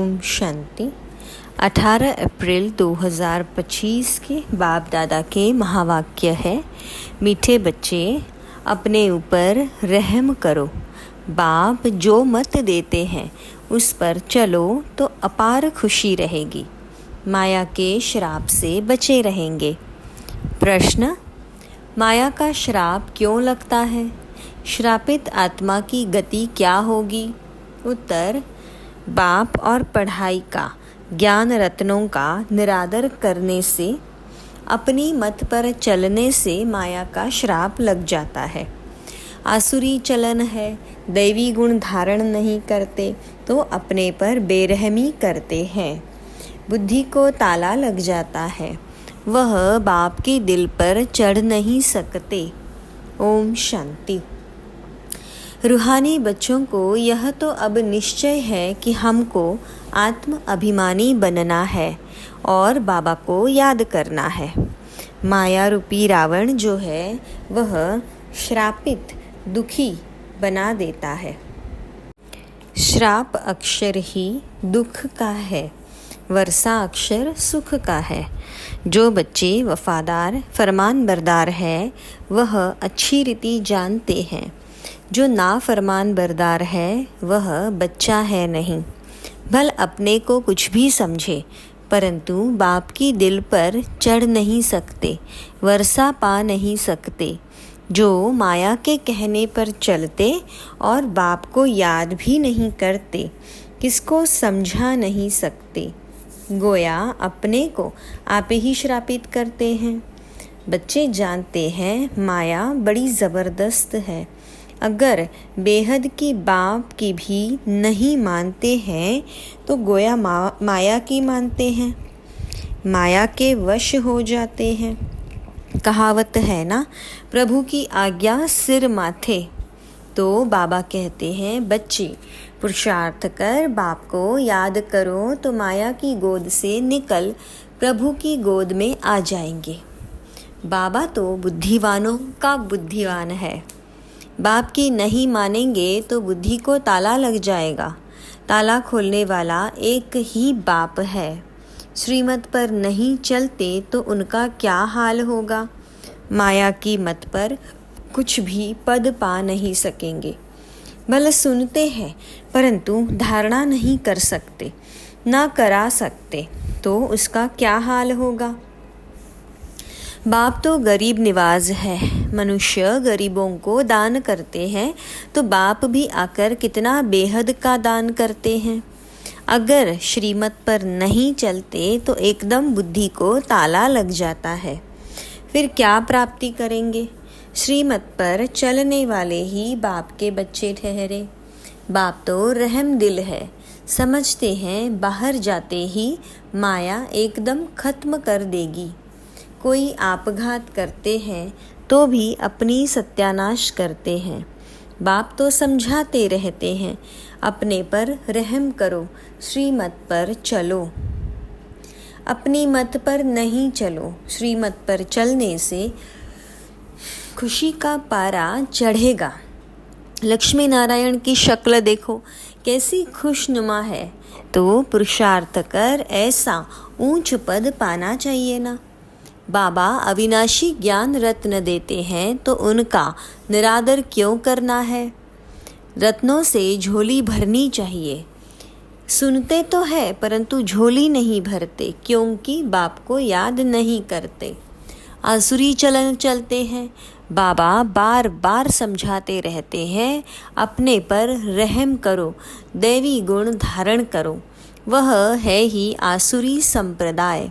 ओम शांति। 18 अप्रैल 2025 के बाप दादा के महावाक्य है, मीठे बच्चे अपने ऊपर रहम करो। बाप जो मत देते हैं उस पर चलो तो अपार खुशी रहेगी। माया के श्राप से बचे रहेंगे। प्रश्न, माया का श्राप क्यों लगता है? श्रापित आत्मा की गति क्या होगी? उत्तर, बाप और पढ़ाई का, ज्ञान रत्नों का निरादर करने से, अपनी मत पर चलने से माया का श्राप लग जाता है। आसुरी चलन है, दैवी गुण धारण नहीं करते तो अपने पर बेरहमी करते हैं। बुद्धि को ताला लग जाता है, वह बाप के दिल पर चढ़ नहीं सकते। ओम शांति। रूहानी बच्चों को यह तो अब निश्चय है कि हमको आत्म अभिमानी बनना है और बाबा को याद करना है। माया रूपी रावण जो है वह श्रापित दुखी बना देता है। श्राप अक्षर ही दुख का है, वर्षा अक्षर सुख का है। जो बच्चे वफादार फरमान बरदार है वह अच्छी रीति जानते हैं। जो ना फरमान बरदार है वह बच्चा है नहीं। भल अपने को कुछ भी समझे परंतु बाप की दिल पर चढ़ नहीं सकते, वर्षा पा नहीं सकते। जो माया के कहने पर चलते और बाप को याद भी नहीं करते, किसको समझा नहीं सकते, गोया अपने को आप ही श्रापित करते हैं। बच्चे जानते हैं माया बड़ी ज़बरदस्त है। अगर बेहद की बाप की भी नहीं मानते हैं तो गोया माया की मानते हैं, माया के वश हो जाते हैं। कहावत है ना, प्रभु की आज्ञा सिर माथे। तो बाबा कहते हैं, बच्चे पुरुषार्थ कर बाप को याद करो तो माया की गोद से निकल प्रभु की गोद में आ जाएंगे। बाबा तो बुद्धिवानों का बुद्धिवान है। बाप की नहीं मानेंगे तो बुद्धि को ताला लग जाएगा। ताला खोलने वाला एक ही बाप है। श्रीमत पर नहीं चलते तो उनका क्या हाल होगा? माया की मत पर कुछ भी पद पा नहीं सकेंगे। भले सुनते हैं परंतु धारणा नहीं कर सकते, ना करा सकते तो उसका क्या हाल होगा? बाप तो गरीब निवाज है। मनुष्य गरीबों को दान करते हैं तो बाप भी आकर कितना बेहद का दान करते हैं। अगर श्रीमत पर नहीं चलते तो एकदम बुद्धि को ताला लग जाता है। फिर क्या प्राप्ति करेंगे? श्रीमत पर चलने वाले ही बाप के बच्चे ठहरे। बाप तो रहम दिल है, समझते हैं बाहर जाते ही माया एकदम खत्म कर देगी। कोई आपघात करते हैं तो भी अपनी सत्यानाश करते हैं। बाप तो समझाते रहते हैं, अपने पर रहम करो, श्रीमत पर चलो। अपनी मत पर नहीं चलो, श्रीमत पर चलने से खुशी का पारा चढ़ेगा। लक्ष्मी नारायण की शक्ल देखो कैसी खुशनुमा है। तो पुरुषार्थ कर ऐसा ऊंच पद पाना चाहिए ना। बाबा अविनाशी ज्ञान रत्न देते हैं तो उनका निरादर क्यों करना है? रत्नों से झोली भरनी चाहिए। सुनते तो है परंतु झोली नहीं भरते क्योंकि बाप को याद नहीं करते। आसुरी चलन चलते हैं। बाबा बार बार समझाते रहते हैं, अपने पर रहम करो, दैवी गुण धारण करो। वह है ही आसुरी संप्रदाय।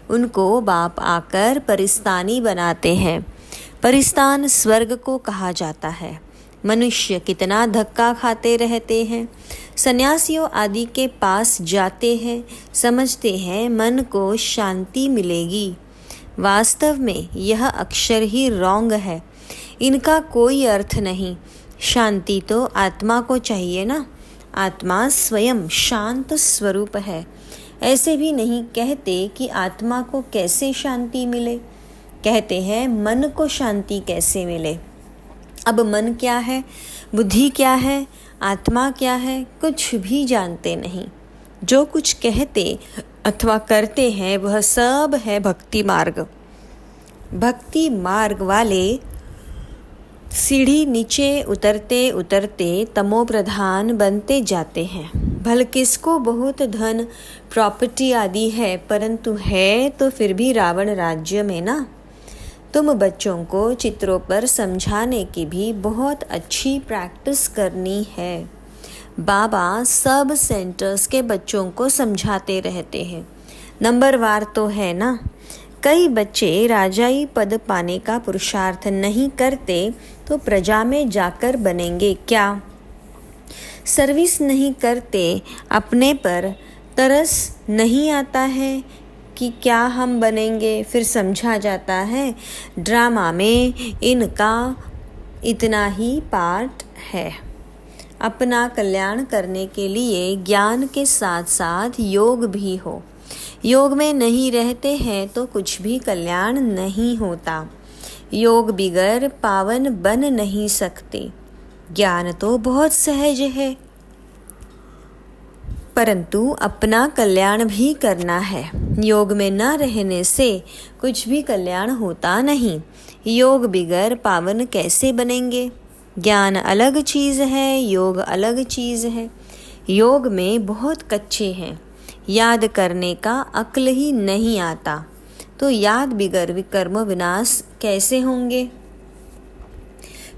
उनको बाप आकर परिस्तानी बनाते हैं। परिस्तान स्वर्ग को कहा जाता है। मनुष्य कितना धक्का खाते रहते हैं। सन्यासियों आदि के पास जाते हैं, समझते हैं मन को शांति मिलेगी। वास्तव में यह अक्षर ही रॉन्ग है, इनका कोई अर्थ नहीं। शांति तो आत्मा को चाहिए ना। आत्मा स्वयं शांत स्वरूप है। ऐसे भी नहीं कहते कि आत्मा को कैसे शांति मिले, कहते हैं मन को शांति कैसे मिले। अब मन क्या है, बुद्धि क्या है, आत्मा क्या है, कुछ भी जानते नहीं। जो कुछ कहते अथवा करते हैं वह सब है भक्ति मार्ग। भक्ति मार्ग वाले सीढ़ी नीचे उतरते उतरते तमो प्रधान बनते जाते हैं। भल किसको बहुत धन प्रॉपर्टी आदि है, परंतु है तो फिर भी रावण राज्य में ना। तुम बच्चों को चित्रों पर समझाने की भी बहुत अच्छी प्रैक्टिस करनी है। बाबा सब सेंटर्स के बच्चों को समझाते रहते हैं। नंबरवार तो है ना। कई बच्चे राजाई पद पाने का पुरुषार्थ नहीं करते तो प्रजा में जाकर बनेंगे क्या? सर्विस नहीं करते, अपने पर तरस नहीं आता है कि क्या हम बनेंगे। फिर समझा जाता है ड्रामा में इनका इतना ही पार्ट है। अपना कल्याण करने के लिए ज्ञान के साथ साथ योग भी हो। योग में नहीं रहते हैं तो कुछ भी कल्याण नहीं होता। योग बिगर पावन बन नहीं सकते। ज्ञान तो बहुत सहज है, परंतु अपना कल्याण भी करना है। योग में न रहने से कुछ भी कल्याण होता नहीं। योग बिगर पावन कैसे बनेंगे? ज्ञान अलग चीज़ है, योग अलग चीज़ है। योग में बहुत कच्चे हैं, याद करने का अक्ल ही नहीं आता, तो याद बिगर विकर्म विनाश कैसे होंगे?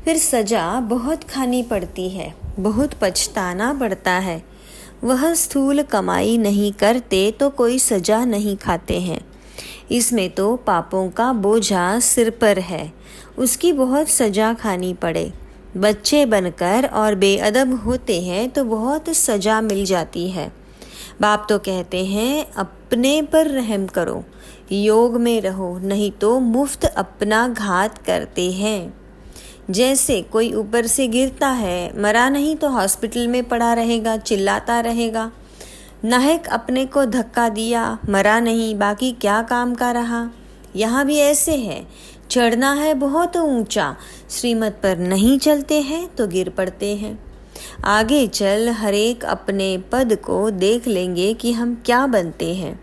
फिर सजा बहुत खानी पड़ती है, बहुत पछताना पड़ता है। वह स्थूल कमाई नहीं करते तो कोई सजा नहीं खाते हैं। इसमें तो पापों का बोझा सिर पर है, उसकी बहुत सजा खानी पड़े। बच्चे बनकर और बेअदब होते हैं तो बहुत सजा मिल जाती है। बाप तो कहते हैं अपने पर रहम करो, योग में रहो, नहीं तो मुफ्त अपना घात करते हैं। जैसे कोई ऊपर से गिरता है, मरा नहीं तो हॉस्पिटल में पड़ा रहेगा, चिल्लाता रहेगा। नाहक अपने को धक्का दिया, मरा नहीं, बाकी क्या काम का रहा। यहाँ भी ऐसे है, चढ़ना है बहुत ऊंचा, श्रीमत पर नहीं चलते हैं तो गिर पड़ते हैं। आगे चल हरेक अपने पद को देख लेंगे कि हम क्या बनते हैं।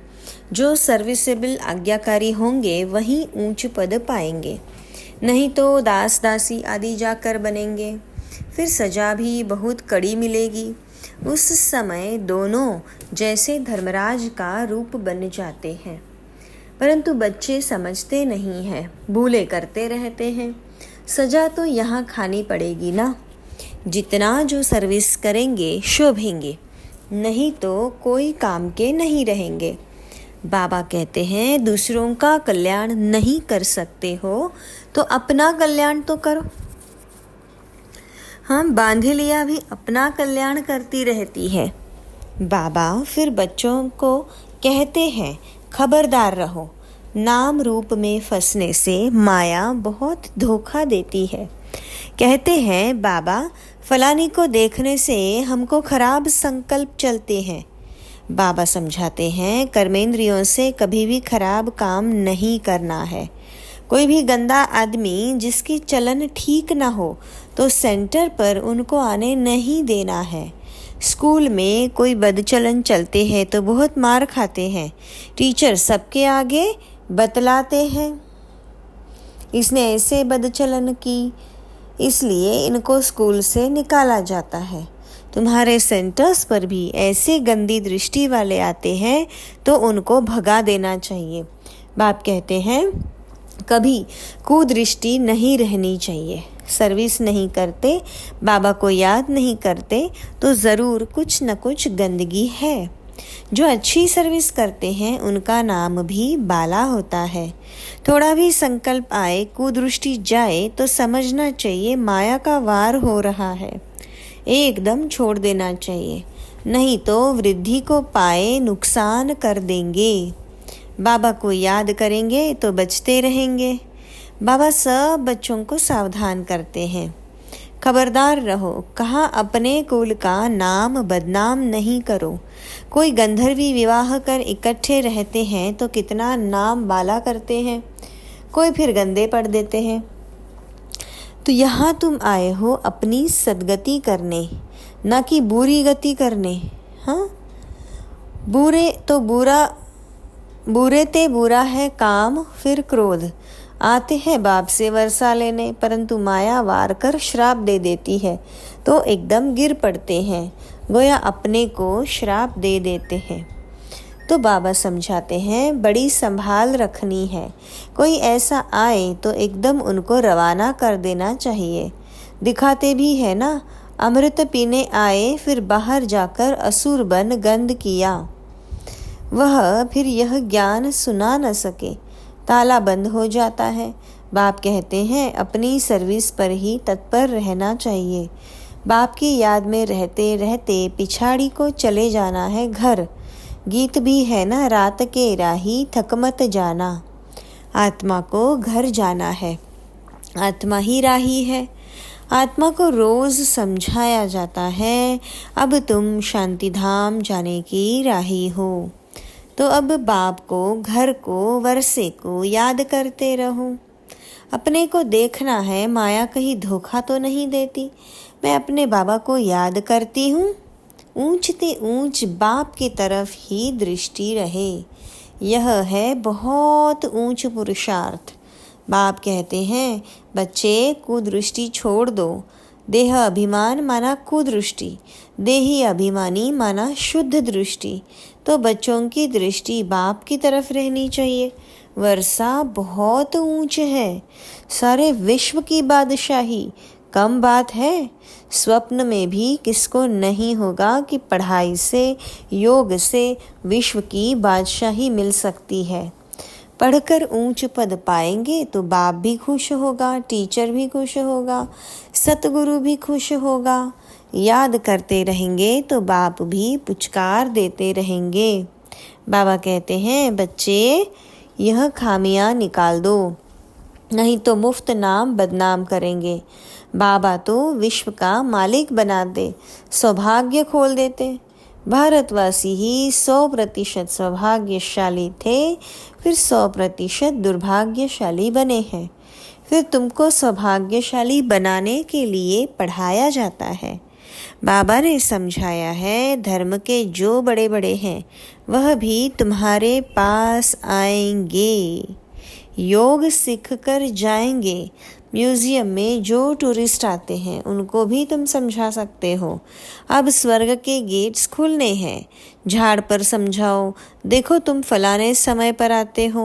जो सर्विसेबल आज्ञाकारी होंगे वही ऊंच पद पाएंगे, नहीं तो दास दासी आदि जाकर बनेंगे। फिर सजा भी बहुत कड़ी मिलेगी। उस समय दोनों जैसे धर्मराज का रूप बन जाते हैं, परंतु बच्चे समझते नहीं हैं, भूले करते रहते हैं। सजा तो यहाँ खानी पड़ेगी ना। जितना जो सर्विस करेंगे शोभेंगे, नहीं तो कोई काम के नहीं रहेंगे। बाबा कहते हैं दूसरों का कल्याण नहीं कर सकते हो तो अपना कल्याण तो करो। हाँ, बांधे लिया भी अपना कल्याण करती रहती है। बाबा फिर बच्चों को कहते हैं खबरदार रहो, नाम रूप में फंसने से माया बहुत धोखा देती है। कहते हैं बाबा फलानी को देखने से हमको खराब संकल्प चलते हैं। बाबा समझाते हैं कर्मेंद्रियों से कभी भी खराब काम नहीं करना है। कोई भी गंदा आदमी जिसकी चलन ठीक ना हो तो सेंटर पर उनको आने नहीं देना है। स्कूल में कोई बदचलन चलते हैं तो बहुत मार खाते हैं। टीचर सबके आगे बतलाते हैं इसने ऐसे बदचलन की, इसलिए इनको स्कूल से निकाला जाता है। तुम्हारे सेंटर्स पर भी ऐसे गंदी दृष्टि वाले आते हैं तो उनको भगा देना चाहिए। बाप कहते हैं कभी कुदृष्टि नहीं रहनी चाहिए। सर्विस नहीं करते, बाबा को याद नहीं करते तो ज़रूर कुछ न कुछ गंदगी है। जो अच्छी सर्विस करते हैं उनका नाम भी बाला होता है। थोड़ा भी संकल्प आए, कुदृष्टि जाए तो समझना चाहिए माया का वार हो रहा है, एकदम छोड़ देना चाहिए, नहीं तो वृद्धि को पाए नुकसान कर देंगे। बाबा को याद करेंगे तो बचते रहेंगे। बाबा सब बच्चों को सावधान करते हैं, खबरदार रहो, कहाँ अपने कुल का नाम बदनाम नहीं करो। कोई गंधर्वी विवाह कर इकट्ठे रहते हैं तो कितना नाम बाला करते हैं, कोई फिर गंदे पड़ देते हैं। तो यहाँ तुम आए हो अपनी सदगति करने, ना कि बुरी गति करने। हाँ, बुरे ते बुरा है काम, फिर क्रोध। आते हैं बाप से वर्षा लेने, परंतु माया वार कर श्राप दे देती है तो एकदम गिर पड़ते हैं, गोया अपने को श्राप दे देते हैं। तो बाबा समझाते हैं बड़ी संभाल रखनी है। कोई ऐसा आए तो एकदम उनको रवाना कर देना चाहिए। दिखाते भी है ना, अमृत पीने आए फिर बाहर जाकर असुर बन गंध किया। वह फिर यह ज्ञान सुना न सके, ताला बंद हो जाता है। बाप कहते हैं अपनी सर्विस पर ही तत्पर रहना चाहिए। बाप की याद में रहते रहते पिछाड़ी को चले जाना है घर। गीत भी है ना, रात के राही थक मत जाना। आत्मा को घर जाना है, आत्मा ही राही है। आत्मा को रोज समझाया जाता है, अब तुम शांति धाम जाने की राही हो। तो अब बाप को, घर को, वर्षे को याद करते रहो। अपने को देखना है माया कहीं धोखा तो नहीं देती। मैं अपने बाबा को याद करती हूँ। ऊंचते ऊंच बाप की तरफ ही दृष्टि रहे। यह है बहुत ऊंच पुरुषार्थ। बाप कहते हैं बच्चे कुदृष्टि छोड़ दो। देह अभिमान माना कुदृष्टि, देही अभिमानी माना शुद्ध दृष्टि। तो बच्चों की दृष्टि बाप की तरफ रहनी चाहिए। वर्षा बहुत ऊंच है, सारे विश्व की बादशाही कम बात है। स्वप्न में भी किसको नहीं होगा कि पढ़ाई से, योग से विश्व की बादशाही मिल सकती है। पढ़कर ऊंच पद पाएंगे तो बाप भी खुश होगा, टीचर भी खुश होगा, सतगुरु भी खुश होगा। याद करते रहेंगे तो बाप भी पुचकार देते रहेंगे। बाबा कहते हैं बच्चे यह खामियां निकाल दो, नहीं तो मुफ्त नाम बदनाम करेंगे। बाबा तो विश्व का मालिक बना दे, सौभाग्य खोल देते। भारतवासी ही 100% सौभाग्यशाली थे, फिर 100% दुर्भाग्यशाली बने हैं। फिर तुमको सौभाग्यशाली बनाने के लिए पढ़ाया जाता है। बाबा ने समझाया है धर्म के जो बड़े बड़े हैं वह भी तुम्हारे पास आएंगे, योग सीख कर जाएंगे। म्यूजियम में जो टूरिस्ट आते हैं उनको भी तुम समझा सकते हो। अब स्वर्ग के गेट्स खुलने हैं, झाड़ पर समझाओ। देखो तुम फलाने समय पर आते हो,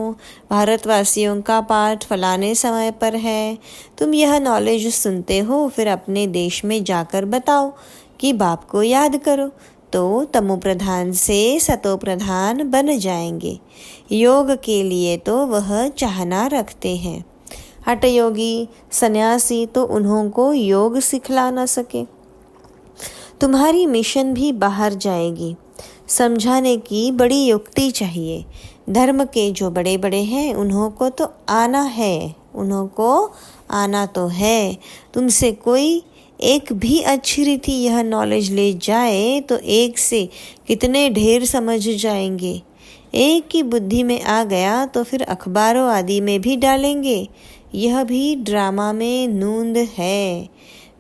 भारतवासियों का पाठ फलाने समय पर है। तुम यह नॉलेज सुनते हो, फिर अपने देश में जाकर बताओ कि बाप को याद करो, तो तमो प्रधान से सतो प्रधान बन जाएंगे। योग के लिए तो वह चाहना रखते हैं। हठ योगी सन्यासी तो उन्हों को योग सिखला न सके। तुम्हारी मिशन भी बाहर जाएगी। समझाने की बड़ी युक्ति चाहिए। धर्म के जो बड़े बड़े हैं उन्हों को तो आना है, उन्हों को आना तो है। तुमसे कोई एक भी अच्छी रीति यह नॉलेज ले जाए तो एक से कितने ढेर समझ जाएंगे। एक की बुद्धि में आ गया तो फिर अखबारों आदि में भी डालेंगे। यह भी ड्रामा में नूंद है।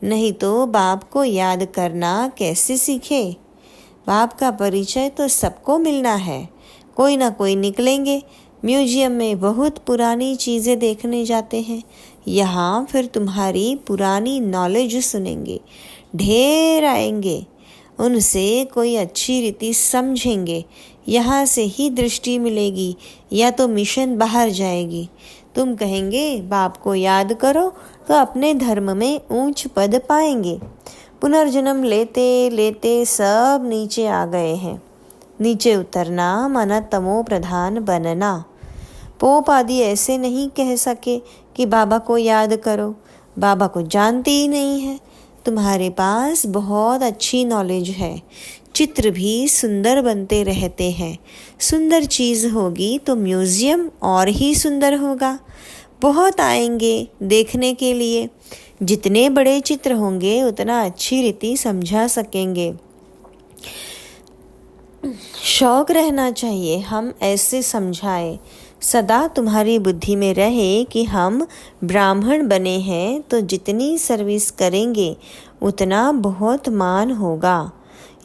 नहीं तो बाप को याद करना कैसे सीखे। बाप का परिचय तो सबको मिलना है, कोई ना कोई निकलेंगे। म्यूजियम में बहुत पुरानी चीज़ें देखने जाते हैं, यहाँ फिर तुम्हारी पुरानी नॉलेज सुनेंगे। ढेर आएंगे, उनसे कोई अच्छी रीति समझेंगे। यहाँ से ही दृष्टि मिलेगी या तो मिशन बाहर जाएगी। तुम कहेंगे बाप को याद करो तो अपने धर्म में ऊंच पद पाएंगे। पुनर्जन्म लेते लेते सब नीचे आ गए हैं। नीचे उतरना माना तमो प्रधान बनना। पोप आदि ऐसे नहीं कह सके कि बाबा को याद करो, बाबा को जानते ही नहीं है। तुम्हारे पास बहुत अच्छी नॉलेज है, चित्र भी सुंदर बनते रहते हैं। सुंदर चीज़ होगी तो म्यूज़ियम और ही सुंदर होगा। बहुत आएंगे देखने के लिए। जितने बड़े चित्र होंगे उतना अच्छी रीति समझा सकेंगे। शौक रहना चाहिए हम ऐसे समझाए। सदा तुम्हारी बुद्धि में रहे कि हम ब्राह्मण बने हैं तो जितनी सर्विस करेंगे उतना बहुत मान होगा।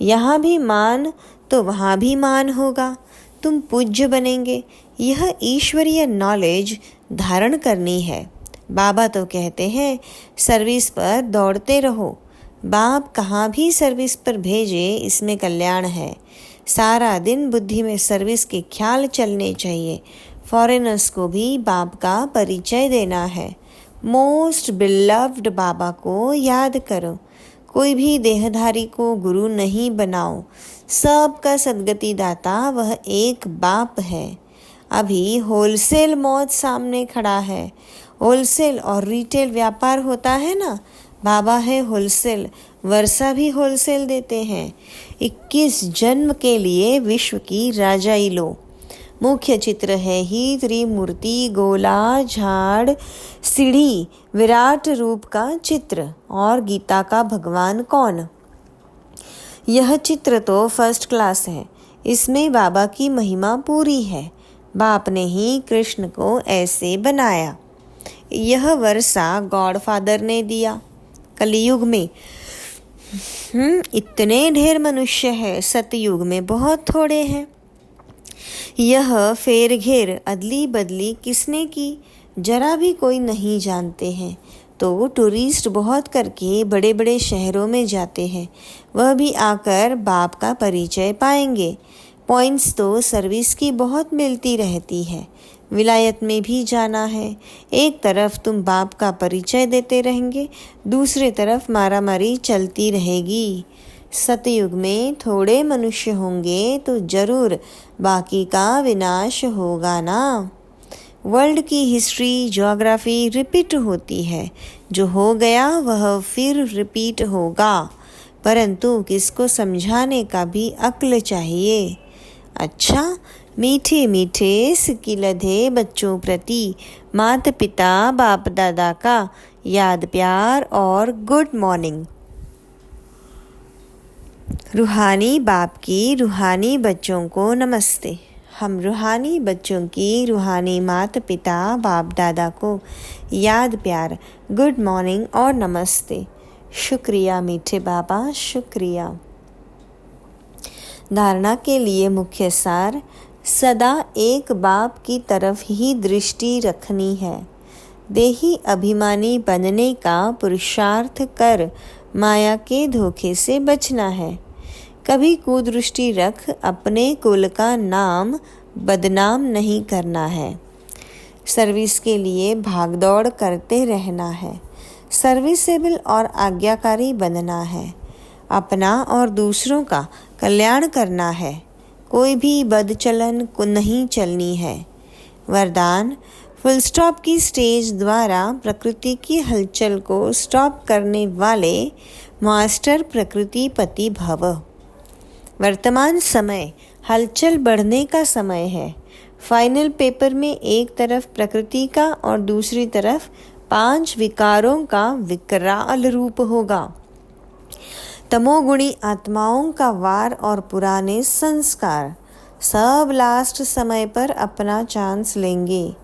यहाँ भी मान तो वहाँ भी मान होगा, तुम पूज्य बनेंगे। यह ईश्वरीय नॉलेज धारण करनी है। बाबा तो कहते हैं सर्विस पर दौड़ते रहो। बाप कहाँ भी सर्विस पर भेजे, इसमें कल्याण है। सारा दिन बुद्धि में सर्विस के ख्याल चलने चाहिए। फॉरेनर्स को भी बाप का परिचय देना है। मोस्ट बिलव्ड बाबा को याद करो। कोई भी देहधारी को गुरु नहीं बनाओ। सबका सद्गति दाता वह एक बाप है। अभी होलसेल मौत सामने खड़ा है। होलसेल और रिटेल व्यापार होता है ना, बाबा है होलसेल, वर्षा भी होलसेल देते हैं। 21 जन्म के लिए विश्व की राजाई लो। मुख्य चित्र है ही त्रिमूर्ति, गोला, झाड़, सीढ़ी, विराट रूप का चित्र और गीता का भगवान कौन। यह चित्र तो फर्स्ट क्लास है। इसमें बाबा की महिमा पूरी है। बाप ने ही कृष्ण को ऐसे बनाया। यह वर्षा गॉडफादर ने दिया। कलयुग में इतने ढेर मनुष्य है, सतयुग में बहुत थोड़े हैं। यह फेर घेर अदली बदली किसने की, जरा भी कोई नहीं जानते हैं। तो टूरिस्ट बहुत करके बड़े बड़े शहरों में जाते हैं, वह भी आकर बाप का परिचय पाएंगे। पॉइंट्स तो सर्विस की बहुत मिलती रहती है। विलायत में भी जाना है। एक तरफ तुम बाप का परिचय देते रहेंगे, दूसरे तरफ मारामारी चलती रहेगी। सतयुग में थोड़े मनुष्य होंगे तो जरूर बाकी का विनाश होगा ना। वर्ल्ड की हिस्ट्री, ज्योग्राफी रिपीट होती है। जो हो गया वह फिर रिपीट होगा, परंतु किसको समझाने का भी अक्ल चाहिए। अच्छा, मीठे मीठे सिकिलधे बच्चों प्रति माता पिता बाप दादा का याद प्यार और गुड मॉर्निंग। रूहानी बाप की रूहानी बच्चों को नमस्ते। हम रूहानी बच्चों की रूहानी माता पिता बाप दादा को याद प्यार, गुड मॉर्निंग और नमस्ते। शुक्रिया मीठे बाबा, शुक्रिया। धारणा के लिए मुख्य सार, सदा एक बाप की तरफ ही दृष्टि रखनी है। देही अभिमानी बनने का पुरुषार्थ कर माया के धोखे से बचना है। कभी कुदृष्टि रख अपने कुल का नाम बदनाम नहीं करना है। सर्विस के लिए भागदौड़ करते रहना है। सर्विसेबल और आज्ञाकारी बनना है। अपना और दूसरों का कल्याण करना है। कोई भी बदचलन को नहीं चलनी है। वरदान, फुल स्टॉप की स्टेज द्वारा प्रकृति की हलचल को स्टॉप करने वाले मास्टर प्रकृतिपति भव। वर्तमान समय हलचल बढ़ने का समय है। फाइनल पेपर में एक तरफ प्रकृति का और दूसरी तरफ 5 विकारों का विकराल रूप होगा। तमोगुणी आत्माओं का वार और पुराने संस्कार सब लास्ट समय पर अपना चांस लेंगे।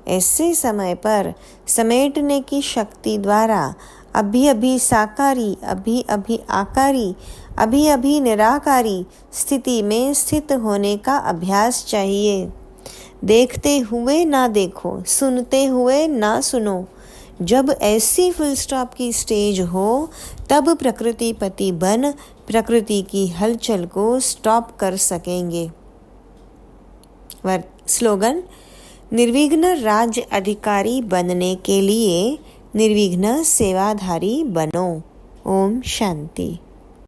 ऐसे समय पर समेटने की शक्ति द्वारा अभी अभी साकारी, अभी अभी आकारी, अभी अभी निराकारी स्थिति में स्थित होने का अभ्यास चाहिए। देखते हुए ना देखो, सुनते हुए ना सुनो। जब ऐसी फुल स्टॉप की स्टेज हो तब प्रकृतिपति बन प्रकृति की हलचल को स्टॉप कर सकेंगे। स्लोगन, निर्विघ्न राज्य अधिकारी बनने के लिए निर्विघ्न सेवाधारी बनो। ओम शांति।